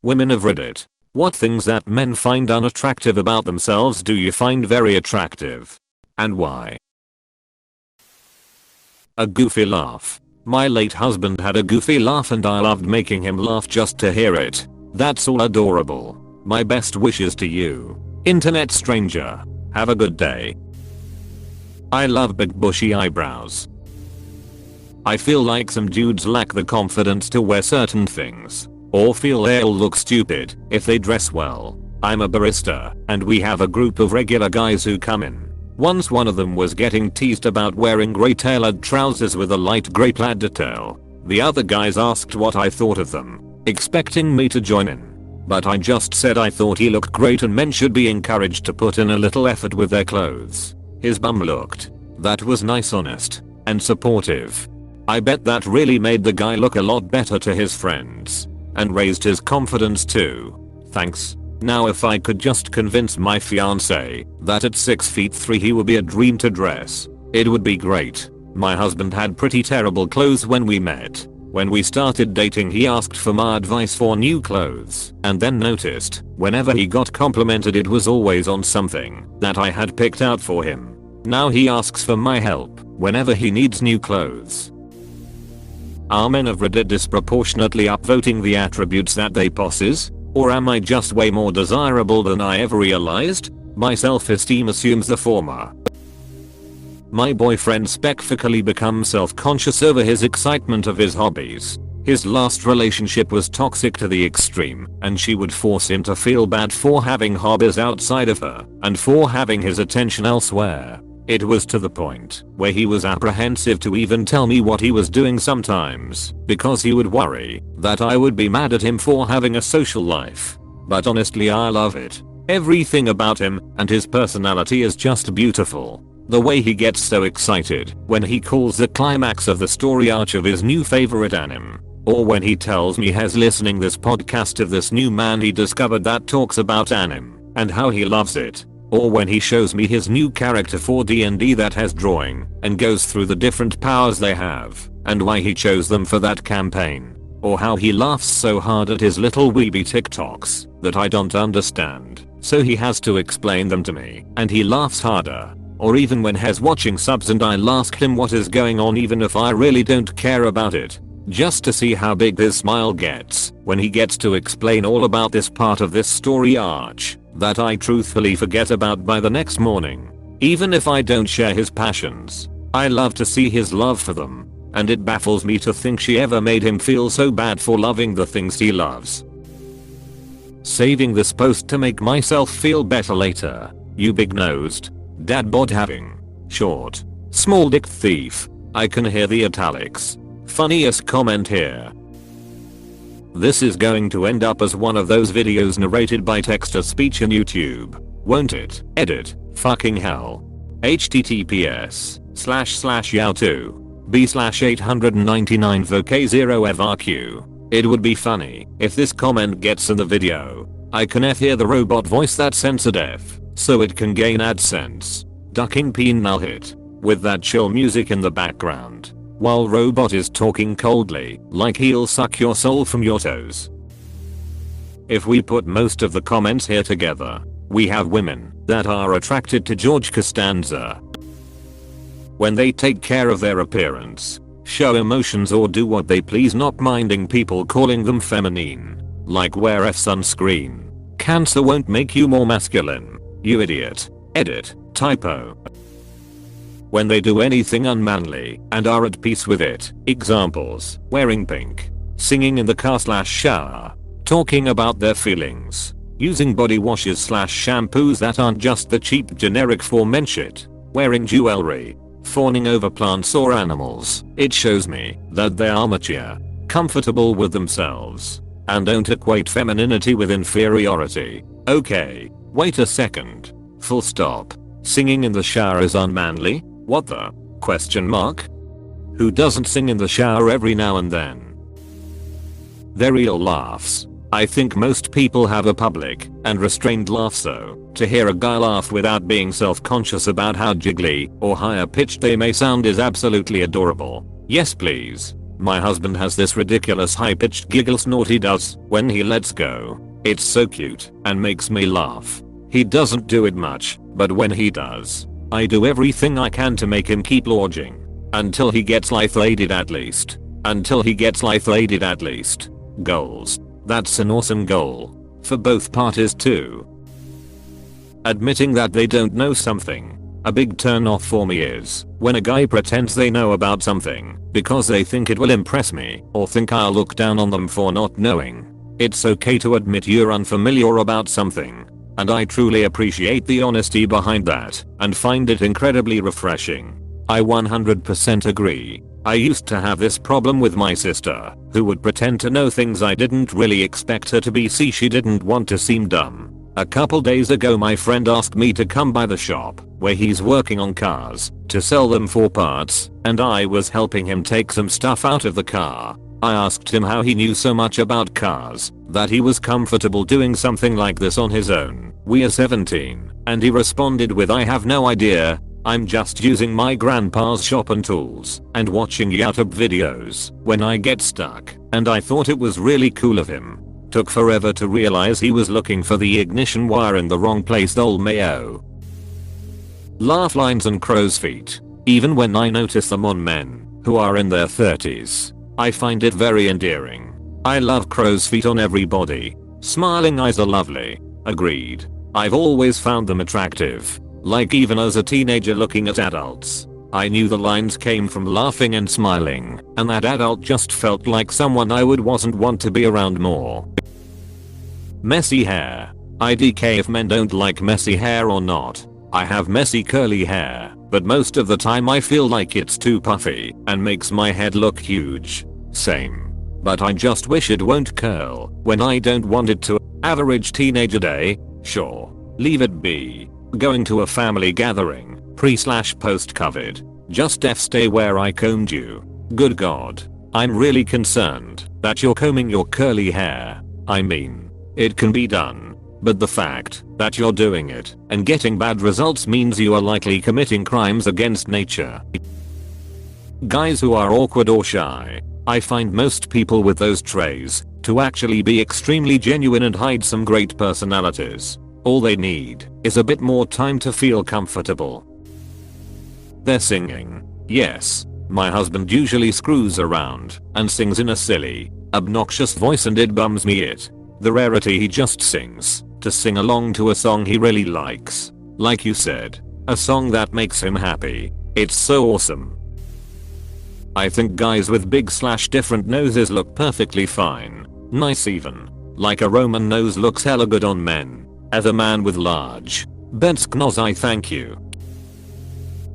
Women of Reddit. What things that men find unattractive about themselves do you find very attractive? And why? A goofy laugh. My late husband had a goofy laugh and I loved making him laugh just to hear it. That's all adorable. My best wishes to you, internet stranger. Have a good day. I love big bushy eyebrows. I feel like some dudes lack the confidence to wear certain things, or feel they'll look stupid if they dress well. I'm a barista, and we have a group of regular guys who come in. Once one of them was getting teased about wearing grey tailored trousers with a light grey plaid detail. The other guys asked what I thought of them, expecting me to join in. But I just said I thought he looked great and men should be encouraged to put in a little effort with their clothes. His bum looked. That was nice, honest, and supportive. I bet that really made the guy look a lot better to his friends. And raised his confidence too. Thanks. Now if I could just convince my fiance that at 6'3" he would be a dream to dress, it would be great. My husband had pretty terrible clothes when we met. When we started dating he asked for my advice for new clothes and then noticed whenever he got complimented it was always on something that I had picked out for him. Now he asks for my help whenever he needs new clothes. Are men of Reddit disproportionately upvoting the attributes that they possess? Or am I just way more desirable than I ever realized? My self-esteem assumes the former. My boyfriend spectacularly becomes self-conscious over his excitement of his hobbies. His last relationship was toxic to the extreme, and she would force him to feel bad for having hobbies outside of her, and for having his attention elsewhere. It was to the point where he was apprehensive to even tell me what he was doing sometimes, because he would worry that I would be mad at him for having a social life. But honestly I love it. Everything about him and his personality is just beautiful. The way he gets so excited when he calls the climax of the story arc of his new favorite anime. Or when he tells me he's listening this podcast of this new man he discovered that talks about anime and how he loves it. Or when he shows me his new character for D&D that has drawing and goes through the different powers they have and why he chose them for that campaign. Or how he laughs so hard at his little weeby TikToks that I don't understand, so he has to explain them to me and he laughs harder. Or even when he's watching subs and I'll ask him what is going on even if I really don't care about it. Just to see how big his smile gets when he gets to explain all about this part of this story arc that I truthfully forget about by the next morning. Even if I don't share his passions, I love to see his love for them, and it baffles me to think she ever made him feel so bad for loving the things he loves. Saving this post to make myself feel better later. You big-nosed dad bod having short small dick thief. I can hear the italics. Funniest comment here. This is going to end up as one of those videos narrated by text-to-speech in YouTube, won't it? Edit. Fucking hell. https://yao2b/899vk0frq. It would be funny if this comment gets in the video. I can hear the robot voice that censored F, so it can gain AdSense. Ducking peen null hit. With that chill music in the background. While robot is talking coldly, like he'll suck your soul from your toes. If we put most of the comments here together, we have women that are attracted to George Costanza. When they take care of their appearance, show emotions or do what they please, not minding people calling them feminine. Like wear sunscreen. Cancer won't make you more masculine, you idiot. Edit. Typo. When they do anything unmanly and are at peace with it. Examples: wearing pink, singing in the car/shower, talking about their feelings, using body washes/shampoos that aren't just the cheap generic for men shit, wearing jewelry, fawning over plants or animals. It shows me that they are mature, comfortable with themselves, and don't equate femininity with inferiority. Okay, wait a second. Full stop. Singing in the shower is unmanly? What the? Question mark? Who doesn't sing in the shower every now and then? They're real laughs. I think most people have a public and restrained laugh, so to hear a guy laugh without being self-conscious about how jiggly or higher pitched they may sound is absolutely adorable. Yes please. My husband has this ridiculous high-pitched giggle snort he does when he lets go. It's so cute and makes me laugh. He doesn't do it much, but when he does, I do everything I can to make him keep lodging. Until he gets lithe-lated at least. Until he gets lithe-lated at least. Goals. That's an awesome goal. For both parties too. Admitting that they don't know something. A big turn off for me is when a guy pretends they know about something because they think it will impress me or think I'll look down on them for not knowing. It's okay to admit you're unfamiliar about something. And I truly appreciate the honesty behind that and find it incredibly refreshing. I 100% agree. I used to have this problem with my sister, who would pretend to know things I didn't really expect her to be. She didn't want to seem dumb. A couple days ago my friend asked me to come by the shop, where he's working on cars, to sell them for parts, and I was helping him take some stuff out of the car. I asked him how he knew so much about cars, that he was comfortable doing something like this on his own. We are 17, and he responded with, I have no idea. I'm just using my grandpa's shop and tools and watching YouTube videos when I get stuck, and I thought it was really cool of him. Took forever to realize he was looking for the ignition wire in the wrong place. Mayo. Laugh lines and crow's feet. Even when I notice them on men who are in their 30s, I find it very endearing. I love crow's feet on everybody. Smiling eyes are lovely. Agreed. I've always found them attractive. Like even as a teenager looking at adults, I knew the lines came from laughing and smiling, and that adult just felt like someone I would wasn't want to be around more. Messy hair. IDK if men don't like messy hair or not. I have messy curly hair, but most of the time I feel like it's too puffy and makes my head look huge. Same. But I just wish it won't curl when I don't want it to. Average teenager day? Sure. Leave it be. Going to a family gathering, pre/post COVID. Just stay where I combed you. Good God. I'm really concerned that you're combing your curly hair. I mean, it can be done. But the fact that you're doing it and getting bad results means you are likely committing crimes against nature. Guys who are awkward or shy. I find most people with those traits to actually be extremely genuine and hide some great personalities. All they need is a bit more time to feel comfortable. They're singing. Yes, my husband usually screws around and sings in a silly, obnoxious voice, and it bums me it. The rarity he just sings to sing along to a song he really likes. Like you said, a song that makes him happy. It's so awesome. I think guys with big/different noses look perfectly fine. Nice even. Like a Roman nose looks hella good on men. As a man with large Bensk nose, I thank you.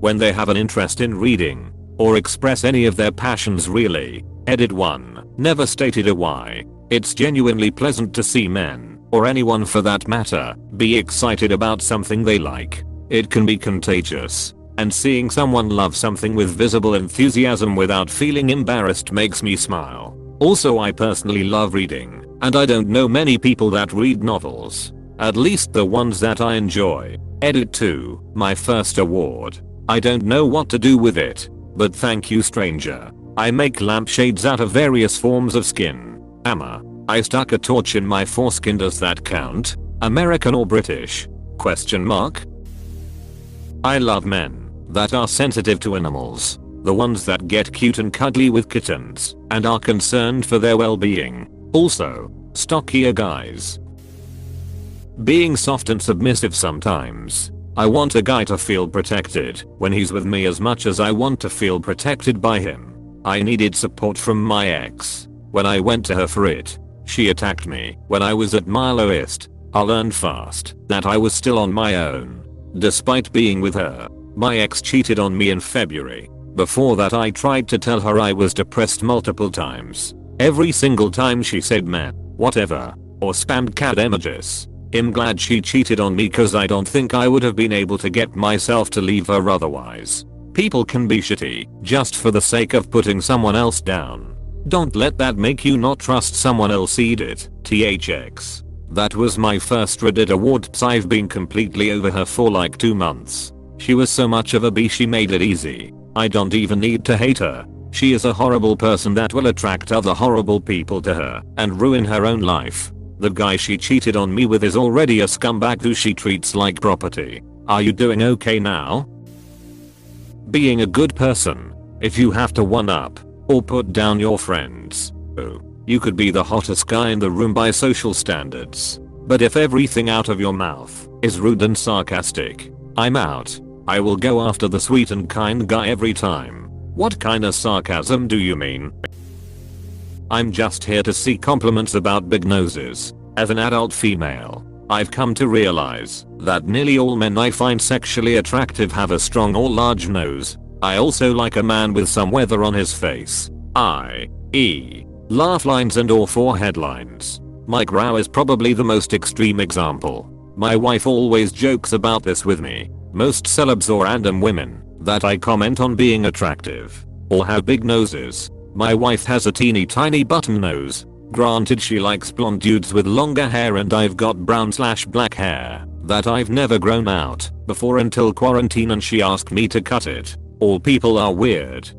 When they have an interest in reading or express any of their passions really. Edit 1. Never stated a why. It's genuinely pleasant to see men, or anyone for that matter, be excited about something they like. It can be contagious. And seeing someone love something with visible enthusiasm without feeling embarrassed makes me smile. Also, I personally love reading, and I don't know many people that read novels. At least the ones that I enjoy. Edit 2. My first award. I don't know what to do with it, but thank you, stranger. I make lampshades out of various forms of skin. I stuck a torch in my foreskin. Does that count? American or British? Question mark. I love men that are sensitive to animals. The ones that get cute and cuddly with kittens and are concerned for their well-being. Also, stockier guys. Being soft and submissive sometimes. I want a guy to feel protected when he's with me as much as I want to feel protected by him. I needed support from my ex. When I went to her for it, she attacked me when I was at my lowest. I learned fast that I was still on my own. Despite being with her, my ex cheated on me in February. Before that, I tried to tell her I was depressed multiple times. Every single time she said man, whatever, or spammed cat emojis. I'm glad she cheated on me, cause I don't think I would have been able to get myself to leave her otherwise. People can be shitty just for the sake of putting someone else down. Don't let that make you not trust someone else. Eat it, THX. That was my first Reddit award. I've been completely over her for like 2 months. She was so much of a bee, she made it easy. I don't even need to hate her. She is a horrible person that will attract other horrible people to her and ruin her own life. The guy she cheated on me with is already a scumbag who she treats like property. Are you doing okay now? Being a good person. If you have to one up or put down your friends, oh, you could be the hottest guy in the room by social standards. But if everything out of your mouth is rude and sarcastic, I'm out. I will go after the sweet and kind guy every time. What kind of sarcasm do you mean? I'm just here to see compliments about big noses. As an adult female, I've come to realize that nearly all men I find sexually attractive have a strong or large nose. I also like a man with some weather on his face, i.e. laugh lines and or forehead lines. Mike Rao is probably the most extreme example. My wife always jokes about this with me. Most celebs or random women that I comment on being attractive or have big noses. My wife has a teeny tiny button nose. Granted, she likes blonde dudes with longer hair and I've got brown/black hair that I've never grown out before until quarantine and she asked me to cut it. All people are weird.